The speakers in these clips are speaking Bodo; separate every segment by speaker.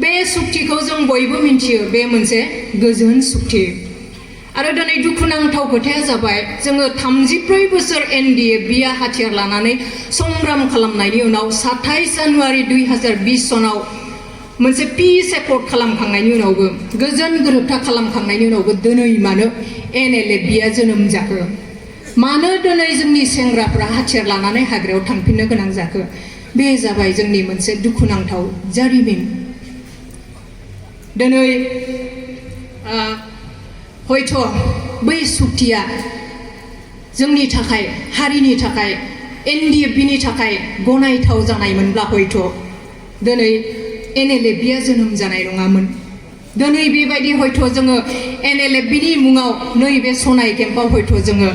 Speaker 1: बे सुक्तिखौ जों बयबो मिन्थियो बे मोनसे गोजोन सुक्ति आरो दिनै दुखुनांथाव खोथाया जाबाय जोङो 34 बोसोर NLFBआ हाथियार लानानै संग्राम खालामनायनि उनाव 27 जानुवारि 2020 सनाव मोनसे पिस एकर्ड खालामखांनायनि उनावबो गोजोन गोरोबथा खालामखांनायनि उनावबो दिनै मानो NLFBआ जोनोम जाखो मानो दिनै जोंनि सेंग्राफ्रा हाथियार लानानै हाग्रायाव थांफिननो गोनां जाखो बे जाबाय जोंनि मोनसे दुखुनांथाव जारिमिन दिनै हयथ' बै सुक्तिया जोंनि थाखाय हारिनि थाखाय NLFBनि थाखाय गनायथाव जानायमोनब्ला हयथ' दिनै NLFBआ जोनोम जानाय नङामोन दिनै बेबायदि हयथ' जोङो NLFBनि मुङाव नैबे सनाइ केम्पआव हयथ' जोङो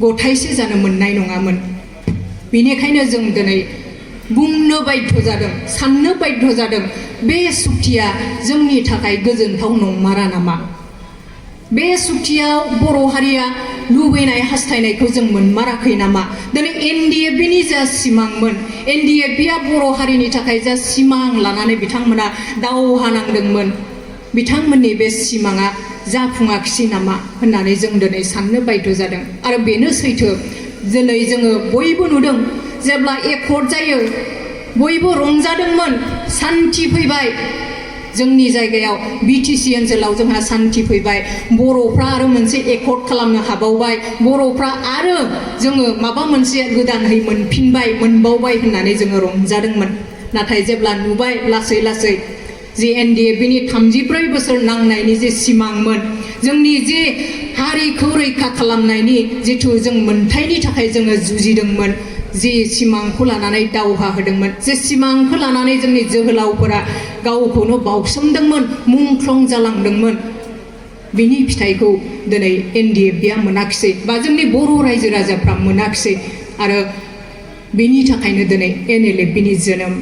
Speaker 1: गथायसे जानो मोननाय नङामोन बेनिखायनो जों दिनै बुंनो बाध्य जादों साननो बाध्य जादों बे सुक्तिया जोंनि थाखाय गोजोनथाव नंमारा नामा बे सुक्तियाव बर' हारिया लुबैनाय हास्थायनायखौ जों मोनमाराखै नामा दिनै NLFBनि जा सिमांमोन NLFBआ बर' हारिनि थाखाय जा सिमां लानानै बिथांमोना दावहा नांदोंमोन बिथांमोननि बे सिमाङा जाफुङाखिसै नामा होननानै जों दिनै साननो बाध्य जादों आरो बेनो सैथो दिनै जोङो बयबो नुदों जेब्ला एकर्ड जायो बयबो रंजादोंमोन सान्थि फैबाय जोंनि जायगायाव BTC ओनसोलाव जोंहा सान्थि फैबाय बर'फ्रा आरो मोनसे एकर्ड खालामनो हाबावबाय बर'फ्रा आरो जोङो माबा मोनसे गोदानहै मोनबावबाय होननानै जोङो रंजादोंमोन नाथाय जेब्ला नुबाय लासै लासै जे NLFBनि 34 बोसोर नांनायनि जे सिमांमोन जोंनि जे हारिखौ रैखा खालामनायनि जिथु जों मोन्थायनि थाखाय जोङो जुजिदोंमोन जे सिमांखौ लानानै दावहा होदोंमोन जे सिमांखौ लानानै जोंनि जोहोलावफोरा गावखौनो बाउसोमदोंमोन मुंख्लं जालांदोंमन बिनि फिथाइखौ दिनै NLFBआ मोनाखिसै बा जोंनि बर' रायजो राजाफ्रा मोनाखिसै आरो बेनि थाखायनो दिनै NLFBनि जोनोम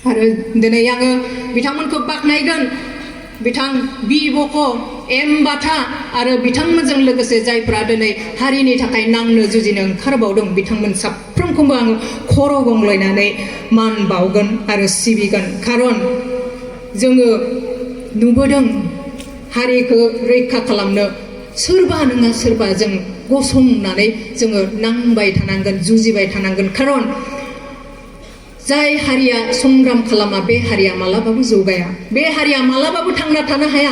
Speaker 1: आरो दिनै आङो बिथांमोनखौ बाख्नायगोन बिथां बि बक' एम बाथा आरो बिथांमोनजों लोगोसे जायफ्रा दिनै हारिनि थाखाय नांनो जुजिनो ओंखारबावदों बिथांमोन साफ्रोमखौबो आङो खर' गंलायनानै मान बावगोन आरो सिबिगोन खारन जोङो नुबोदों हारिखौ रैखा खालामनो सोरबा नङा सोरबा जों गसंनानै जोङो नांबाय थानांगोन जुजिबाय थानांगोन खारन जाय हारिया संग्राम खालामा बे हारिया मालाबाबो जौगाया बे हारिया मालाबाबो थांना थानो हाया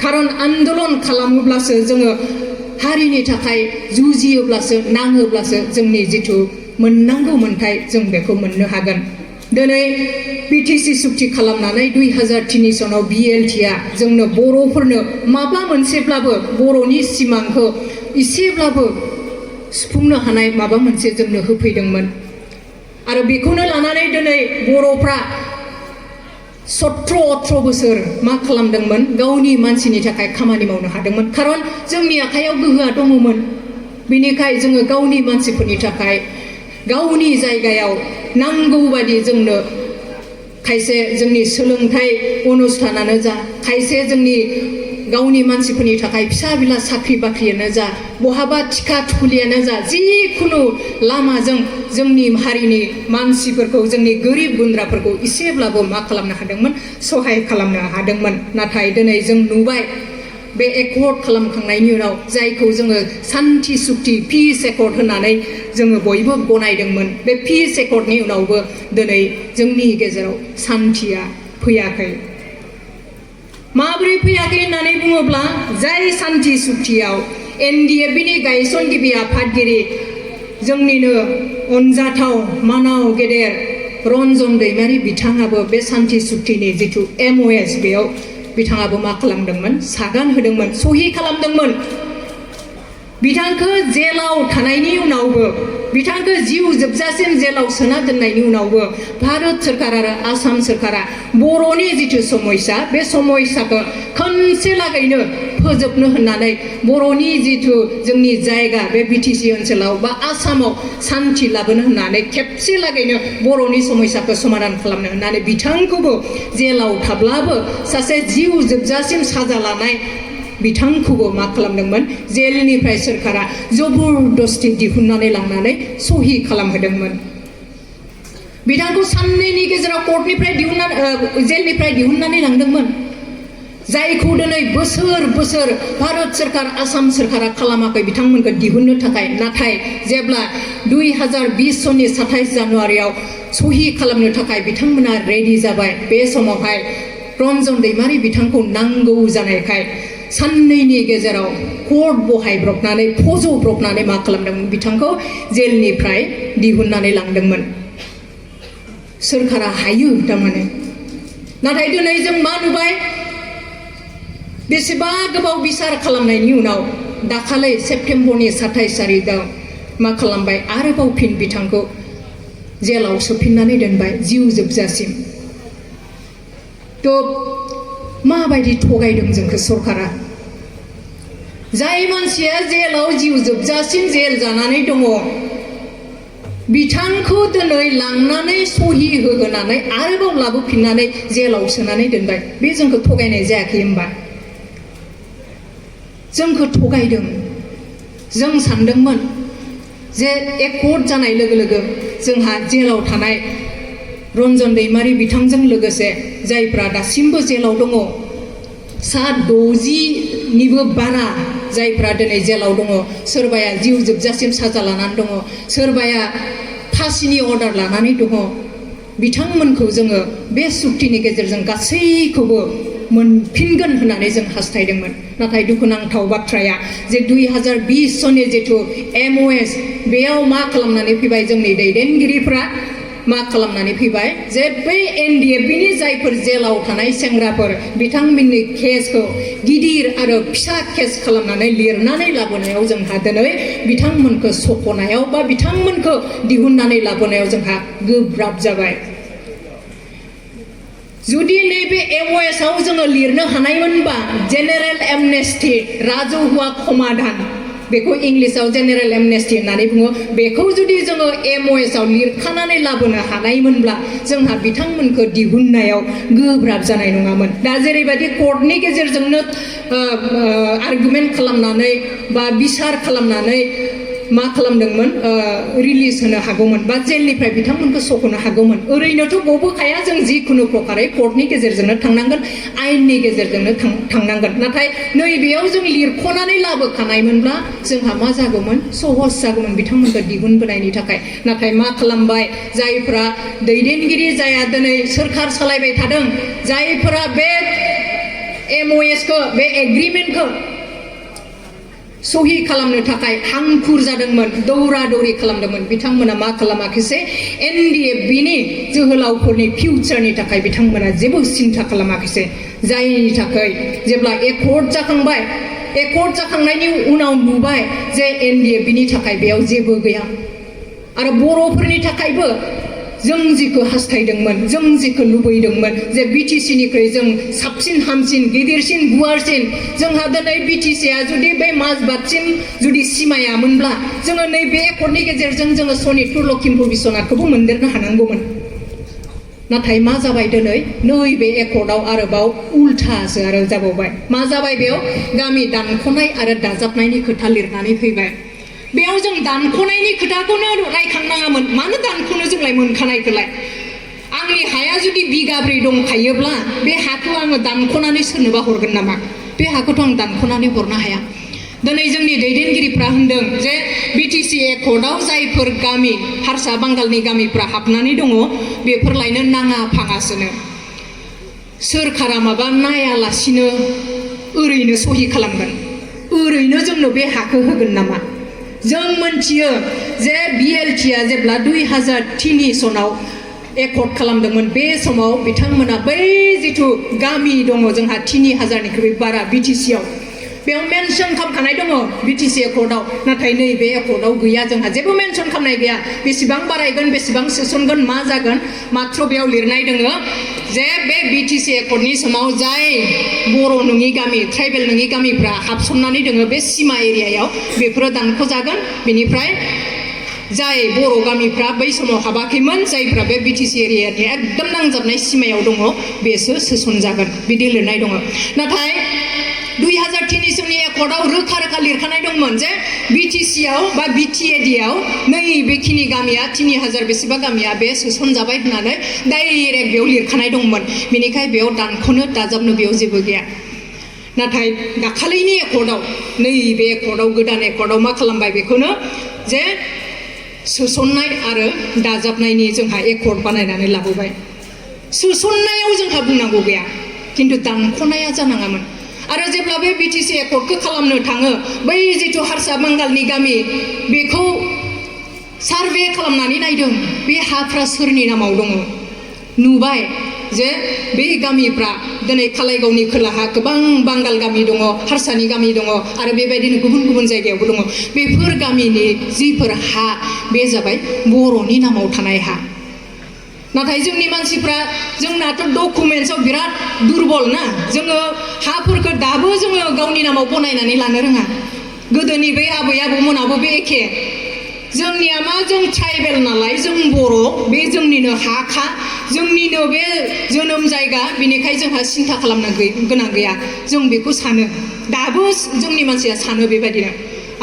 Speaker 1: खारन आन्दोलन खालामोब्लासो जोङो हारिनि थाखाय जुजियोब्लासो नाङोब्लासो जोंनि जिथु मोननांगौ मोन्थाय जों बेखौ मोननो हागोन दिनै BTC सुक्ति खालामनानै 2003 सनाव BLTआ जोंनो बर'फोरनो माबा मोनसेब्लाबो बर'नि सिमांखौ एसेब्लाबो सुफुंनो हानाय माबा मोनसे जोंनो होफैदोंमोन आरो बेखौनो लानानै दिनै बर'फ्रा 17-18 बोसोर मा खालामदोंमोन गावनि मानसिनि थाखाय खामानि मावनो हादोंमोन खारन जोंनि आखायाव गोहोआ दङमोन बेनिखाय जोङो गावनि मानसिफोरनि थाखाय गावनि जायगायाव नांगौ बादि जोंनो खायसे जोंनि सोलोंथाइ अनुष्ठानानो जा खायसे जोंनि गावनि मानसिफोरनि थाखाय फिसा बिला साख्रि बाख्रियानो जा बहाबा टिका थुलियानो जा जिखुनु लामाजों जोंनि हारिनि मानसिफोरखौ जोंनि गोरिब गुन्द्राफोरखौ एसेब्लाबो मा खालामनो हादोंमोन सहाय खालामनो हादोंमोन नाथाय दिनै जों नुबाय बे एकर्ड खालामखांनायनि उनाव जायखौ जोङो सान्थि सुक्ति पिस एकर्ड होननानै जोङो बयबो गनायदोंमोन बे पिस एकर्डनि उनावबो दिनै जोंनि गेजेराव सान्थिया फैयाखै माबोरै फैयाखै होननानै बुङोब्ला जाय सान्थि सुक्तियाव NLFBनि गायसनगिरि आफादगिरि जोंनिनो अनजाथाव मानाव गेदेर रन्जन दैमारि बिथाङाबो बे सान्थि सुक्तिनि जिथु MOS बेयाव बिथाङाबो मा खालामदोंमोन सागान होदोंमोन सहि खालामदोंमोन बिथांखौ जेलाव थानायनि उनावबो बिथांखौ जिउ जोबजासिम जेलाव सोना दोननायनि उनावबो भारत सोरखार आरो आसाम सोरखारा बर'नि जिथु समयसा बे समयसाखौ खनसे लागैनो फोजोबनो होननानै बर'नि जिथु जोंनि जायगा बे BTC ओनसोलाव बा आसामाव सान्थि लाबोनो होननानै खेबसे लागैनो बर'नि समयसाखौ समाधान खालामनो होननानै बिथांखौबो जेलाव थाब्लाबो सासे जिउ जोबजासिम साजा लानाय बिथांखौबो मा खालामदोंमोन जेलनिफ्राय सोरखारा जबरदस्ति दिहुननानै लांनानै सहि खालामहोदोंमोन बिथांखौ साननैनि गेजेराव कर्टनिफ्राय जेलनिफ्राय दिहुननानै लांदोंमोन जायखौ दिनै बोसोर बोसोर भारत सरकार आसाम सरकारा खालामाखै बिथांमोनखौ दिहुननो थाखाय नाथाय जेब्ला 2020 सननि 27 जानुवारियाव सहि खालामनो थाखाय बिथांमोना रेडि जाबाय बे समावहाय रन्जन दैमारि बिथांखौ नांगौ जानायखाय साननैनि गेजेराव कर्ट बहायब्रबनानै फज'ब्रबनानै मा खालामदोंमोन बिथांखौ जेलनिफ्राय दिहुननानै लांदोंमोन सोरखारा हायो थारमाने नाथाय दिनै जों मा नुबाय बेसेबा गोबाव बिसार खालामनायनि उनाव दाखालै सेप्तेम्बरनि 27 तारिखआव मा खालामबाय आरोबाव फिन बिथांखौ जेलाव सोफिननानै दोनबाय जिउ जोबजासिम थ' माबायदि थगायदों जोंखौ सरकारा जाय मानसिया जेलाव जिउ जोबजासिम जेल जानानै दङ बिथांखौ दिनै लांनानै सहि होहोनानै आरोबाव लाबोफिननानै जेलाव सोनानै दोनबाय बे जोंखौ थगायनाय जायाखै होनबा जोंखौ थगायदों जों सानदोंमोन जे एकर्ट जानाय लोगो लोगो जोंहा जेलाव थानाय रन्जन दैमारि बिथांजों लोगोसे जायफ्रा दासिमबो जेलाव दङ 60निबो बारा जायफ्रा दिनै जेलाव दङ सोरबाया जिउ जोबजासिम साजा लानानै दङ सोरबाया फासिनि अर्डार लानानै दङ बिथांमोनखौ जोङो बे सुक्तिनि गेजेरजों गासैखौबो मोनफिनगोन होननानै जों हास्थायदोंमोन नाथाय दुखुनांथाव बाथ्राया जे 2020 सननि जिथु MOS बेयाव मा खालामनानै फैबाय जोंनि दैदेनगिरिफ्रा मा खालामनानै फैबाय जे बै NDFBनि जायफोर जेलाव थानाय सेंग्राफोर बिथांमोननि केसखौ गिदिर आरो फिसा केस खालामनानै लिरनानै लाबोनायाव जोंहा दिनै बिथांमोनखौ सख'नायाव बा बिथांमोनखौ दिहुननानै लाबोनायाव जोंहा गोब्राब जाबाय जुदि नैबे MOS आव जोङो लिरनो हानायमोनबा जेनेरेल एमनेस्टि राजहुआ क्षमादान बेखौ इंलिसाव जेनेरेल एमनेस्टि होननानै बुङो बेखौ जुदि जोङो MOS आव लिरखानानै लाबोनो हानायमोनब्ला जोंहा बिथांमोनखौ दिहुननायाव गोब्राब जानाय नङामोन दा जेरैबायदि कर्टनि गेजेरजोंनो आर्गुमेन्ट खालामनानै बा बिसार खालामनानै मा खालामदोंमोन रिलिज होनो हागौमोन बा जेलनिफ्राय बिथांमोनखौ सख'नो हागौमोन ओरैनोथ' गबोखाया जों जिखुनु प्रकारै कर्टनि गेजेरजोंनो थांनांगोन आयेननि गेजेरजोंनो थांनांगोन नाथाय नैबेयाव जों लिरख'नानै लाबोखानायमोनब्ला जोंहा मा जागौमोन सहज जागौमोन बिथांमोनखौ दिहुनबोनायनि थाखाय नाथाय मा खालामबाय जायफ्रा दैदेनगिरि जाया दिनै सोरखार सालायबाय थादों जायफोरा बे MOSखौ बे एग्रिमेन्टखौ सहि खालामनो थाखाय हांखुर जादोंमोन दौरा दौरि खालामदोंमोन बिथांमोना मा खालामाखैसै NDFBनि जोहोलावफोरनि फिउचारनि थाखाय बिथांमोना जेबो सिन्था खालामाखैसै जायनि थाखाय जेब्ला एकर्ट जाखांबाय एकर्ट जाखांनायनि उनाव नुबाय जे NDFBनि थाखाय बेयाव जेबो गैया आरो बर'फोरनि थाखायबो जों जिखौ हास्थायदोंमोन जों जिखौ लुबैदोंमन जे BTCनिख्रुइ जों साबसिन हामसिन गिदिरसिन गुवारसिन जोंहा दिनै BTCआ जुदि बे माजबादसिम जुदि सिमायामोनब्ला जोङो नैबे एकर्टनि गेजेरजों जोङो सनितपुर लखिमपुर बिश्वनाथखौबो मोनदेरनो हानांगौमोन नाथाय मा जाबाय दिनै नैबे एकर्टआव आरोबाव उल्थासो आरो जाबावबाय मा जाबाय बेयाव गामि दानख'नाय आरो दाजाबनायनि खोथा लिरनानै फैबाय बेयाव जों दानख'नायनि खोथाखौनो रायखांनाङामोन मानो दानख'नो जोंलाय मोनखानायखौलाय आंनि हाया जुदि बिगाब्रै दंखायोब्ला बे हाखौ आङो दानख'नानै सोरनोबा हरगोन नामा बे हाखौथ' आं दानख'नानै हरनो हाया दिनै जोंनि दैदेनगिरिफ्रा होनदों जे BTC एकर्टआव जायफोर गामि हारसा बांगालनि गामिफ्रा हाबनानै दङ बेफोरलायनो नाङा फाङासोनो सोरखारा माबा नायालासिनो ओरैनो सहि खालामगोन ओरैनो जोंनो बे हाखौ होगोन नामा जों मोनथियो जे BLTआ जेब्ला 2003 सनाव एकर्ट खालामदोंमोन बे समाव बिथांमोना बै जिथु गामि दङ जोंहा 3000निख्रुइ बारा BTCआव बेयाव मेनसन खालामखानाय दङ BTC एकर्टआव नाथाय नैबे एकर्टआव गैया जोंहा जेबो मेनसन खालामनाय गैया बेसेबां बारायगोन बेसेबां सोसनगोन मा जागोन माथ्र बेयाव लिरनाय दङ जे बे BTC एकर्टनि समाव जाय बर' नङि गामि ट्राइबेल नङि गामिफ्रा हाबसननानै दङ बे सिमा एरियायाव बेफोरो दानख'जागोन बेनिफ्राय जाय बर' गामिफ्रा बै समाव हाबाखैमोन जायफ्रा बे BTC एरियानि एकदम नांजाबनाय सिमायाव दङ बेसो सोसनजागोन बिदि लिरनाय दङ नाथाय 2003 सननि एकर्डआव रोखा रोखा लिरखानाय दंमोन जे बिटिसिआव बा बिटिएडिआव नैबेखिनि गामिया 3000 बेसेबा गामिया बे सोसनजाबाय होननानै डाइरेक्ट बेयाव लिरखानाय दंमोन बेनिखाय बेयाव दानख'नो दाजाबनो बेयाव जेबो गैया नाथाय दाखालिनि एकर्डआव नैबे एकर्डआव गोदान एकर्डआव मा खालामबाय बेखौनो जे सोसननाय आरो दाजाबनायनि जोंहा एकर्ड बानायनानै लाबोबाय सोसननायाव जोंहा बुंनांगौ गैया किन्तु दानख'नाया जानाङामोन आरो जेब्ला बे बिटिसि एकर्डखौ खालामनो थाङो बै जिथु हारसा बांगालनि गामि बेखौ सार्भे खालामनानै नायदों बे हाफ्रा सोरनि नामाव दङ नुबाय जे बे गामिफ्रा दिनै कालाइगावनि खोलाहा गोबां बांगाल गामि दङ हारसानि गामि दङ आरो बेबायदिनो गुबुन गुबुन जायगायावबो दङ बेफोर गामिनि जिफोर हा बे जाबाय बर'नि नामाव थानाय हा नाथाय जोंनि मानसिफ्रा जोंनाथ' डकुमेन्ट्सआव बिराद दुरबल ना जोङो हाफोरखौ दाबो जोङो गावनि नामाव बनायनानै लानो रोङा गोदोनि बै आबै आबौमोनाबो बे एखे जोंनिया मा जों ट्राइबेल नालाय जों बर' बे जोंनिनो हाखा जोंनिनो बे जोनोम जायगा बेनिखाय जोंहा सिन्था खालामनो गोनां गैया जों बेखौ सानो दाबो जोंनि मानसिया सानो बेबायदिनो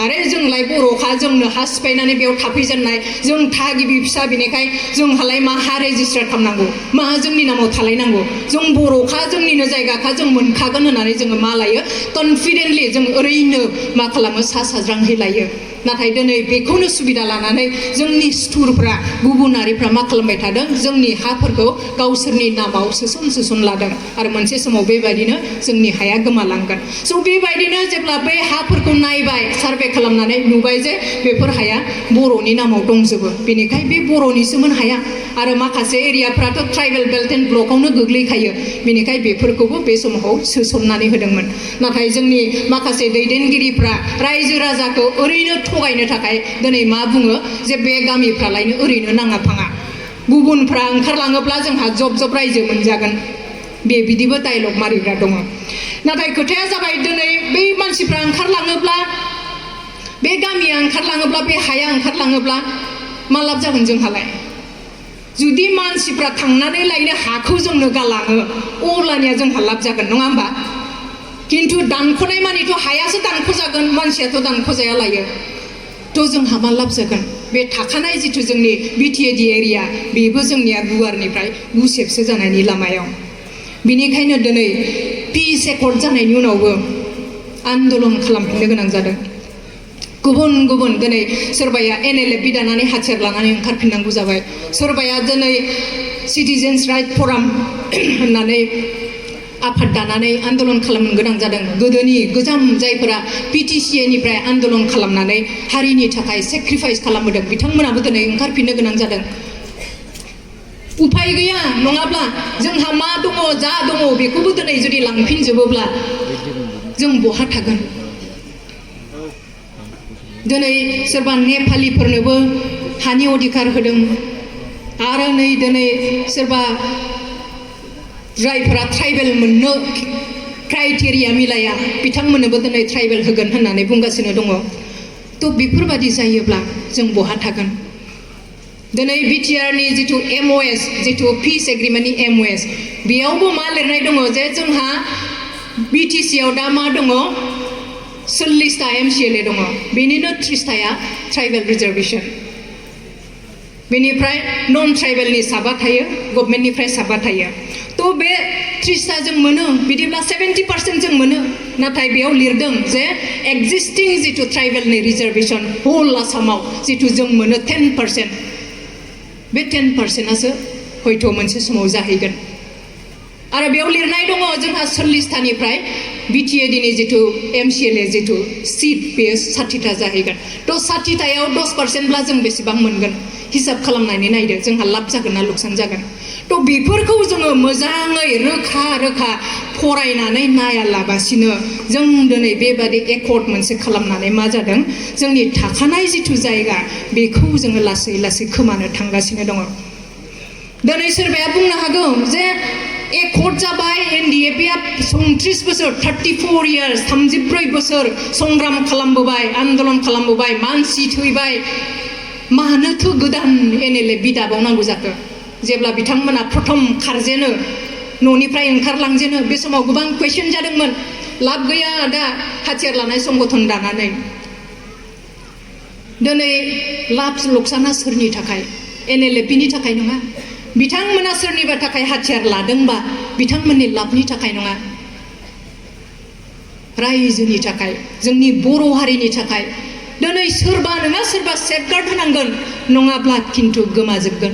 Speaker 1: आरो जोंलाय बर'खा जोंनो हा सिफायनानै बेयाव थाफैजेननाय जों थागिबि फिसा बेनिखाय जोंहालाय मा हा रेजिस्टार खालामनांगौ मा जोंनि नामाव थालायनांगौ जों बर'खा जोंनिनो जायगाखा जों मोनखागोन होननानै जोङो मा लायो कनफिडेन्टलि जों ओरैनो मा खालामो सा साज्रांहै लायो नाथाय दिनै बेखौनो सुबिदा लानानै जोंनि सुथुरफ्रा गुबुनारिफ्रा मा खालामबाय थादों जोंनि हाफोरखौ गावसोरनि नामाव सोसन लादों आरो मोनसे समाव बेबायदिनो जोंनि हाया गोमालांगोन स' बेबायदिनो जेब्ला बै हाफोरखौ नायबाय सार्भे खालामनानै नुबाय जे बेफोर हाया बर'नि नामाव दंजोबो बेनिखाय बे बर'निसोमोन हाया आरो माखासे एरियाफ्राथ' ट्राइबेल बेल्ट एन्ड ब्लकआवनो गोग्लैखायो बेनिखाय बेफोरखौबो बे समाव सोसननानै होदोंमोन नाथाय जोंनि माखासे दैदेनगिरिफ्रा रायजो राजाखौ ओरैनो थगायनो थाखाय दिनै मा बुङो जे बे गामिफ्रालायनो ओरैनो नाङा फाङा गुबुनफ्रा ओंखारलाङोब्ला जोंहा जब रायजो मोनजागोन बे बिदिबो डायलग मारिग्रा दङ नाथाय खोथाया जाबाय दिनै बै मानसिफ्रा ओंखारलाङोब्ला बे गामिया ओंखारलाङोब्ला बे हाया ओंखारलाङोब्ला मा लाब जागोन जोंहालाय जुदि मानसिफ्रा थांनानै लायनो हाखौ जोंनो गालाङो अब्लानिया जोंहा लाब जागोन नङा होमबा किन्तु दानख'नाय मानिथ' हायासो दानख'जागोन मानसियाथ' दानख'जाया लायो थ' जोंहा मा लाब जागोन बे थाखानाय जिथु जोंनि बिटिएडि एरिया बेबो जोंनिया गुवारनिफ्राय गुसेबसो जानायनि लामायाव बेनिखायनो दिनै पिस एकर्ड जानायनि उनावबो आन्दलन खालामफिननो गोनां जादों गुबुन गुबुन दिनै सोरबाया NLFB दानानै हाथियार लानानै ओंखारफिननांगौ जाबाय सोरबाया दिनै सिटिजेन्स राइट फराम होननानै आफाद दानानै आन्दलन खालामनो गोनां जादों गोदोनि गोजाम जायफोरा PTCAनिफ्राय आन्दलन खालामनानै हारिनि थाखाय सेक्रिफाइस खालामबोदों बिथांमोनाबो दिनै ओंखारफिननो गोनां जादों उफाय गैया नङाब्ला जोंहा मा दङ जा दङ बेखौबो दिनै जुदि लांफिनजोबोब्ला जों बहा थागोन दिनै सोरबा नेपालिफोरनोबो हानि अधिकार होदों आरो नै दिनै सोरबा जायफोरा ट्राइबेल मोननो क्राइटेरिया मिलाया बिथांमोननोबो दिनै ट्राइबेल होगोन होननानै बुंगासिनो दङ थ' बेफोरबादि जायोब्ला जों बहा थागोन दिनै बिटिआरनि जिथु MOS जिथु पिस एग्रिमेन्टनि MOS बेयावबो मा लिरनाय दङ जे जोंहा BTCआव दा मा दङ 40टा MCLA दङ बेनिनो 30टाया ट्राइबेल रिजार्भेसन बेनिफ्राय नन ट्राइबेलनि साबा थायो गभर्नमेन्टनिफ्राय साबा थायो थ' बे 30टा जों मोनो बिदिब्ला 70% जों मोनो नाथाय बेयाव लिरदों जे एक्जिस्टिं जिथु ट्राइबेलनि रिजार्भेसन होल आसामाव जिथु जों मोनो 10% बे 10%आसो हयथ' मोनसे समाव जाहैगोन आरो बेयाव लिरनाय दङ जोंहा 40टानिफ्राय बिटिएडिनि जिथु MCLA जिथु सिट बेयो 60टा जाहैगोन थ' 60टायाव 10%ब्ला जों बेसेबां मोनगोन हिसाब खालामनानै नायदो जोंहा लाब जागोन ना लुकसान जागोन थ' बेफोरखौ जोङो मोजाङै रोखा फरायनानै नायालाबासिनो जों दिनै बेबादि एकर्ड मोनसे खालामनानै मा जादों जोंनि थाखानाय जिथु जायगा बेखौ जोङो लासै खोमानो थांगासिनो दङ दिनै सोरबाया बुंनो हागौ जे एकर्ड जाबाय NDFBआ 29 बोसोर 34 इयार्स 34 बोसोर संग्राम खालामबोबाय आन्दलन खालामबोबाय मानसि थैबाय मानोथो गोदान NLFB दाबावनांगौ जाखो जेब्ला बिथांमोना प्रथम खारजेनो न'निफ्राय ओंखारलांजेनो बे समाव गोबां कुइसन जादोंमोन लाब गैया दा हाथियार लानाय संगठन दानानै दिनै लाब लकसाना सोरनि थाखाय NLFBनि थाखाय नङा बिथांमोना सोरनिबा थाखाय हाथियार लादोंबा बिथांमोननि लाबनि थाखाय नङा रायजोनि थाखाय जोंनि बर' हारिनि थाखाय दिनै सोरबा नङा सोरबा सेफगार्ड होनांगोन नङाब्ला किन्तु गोमाजोबगोन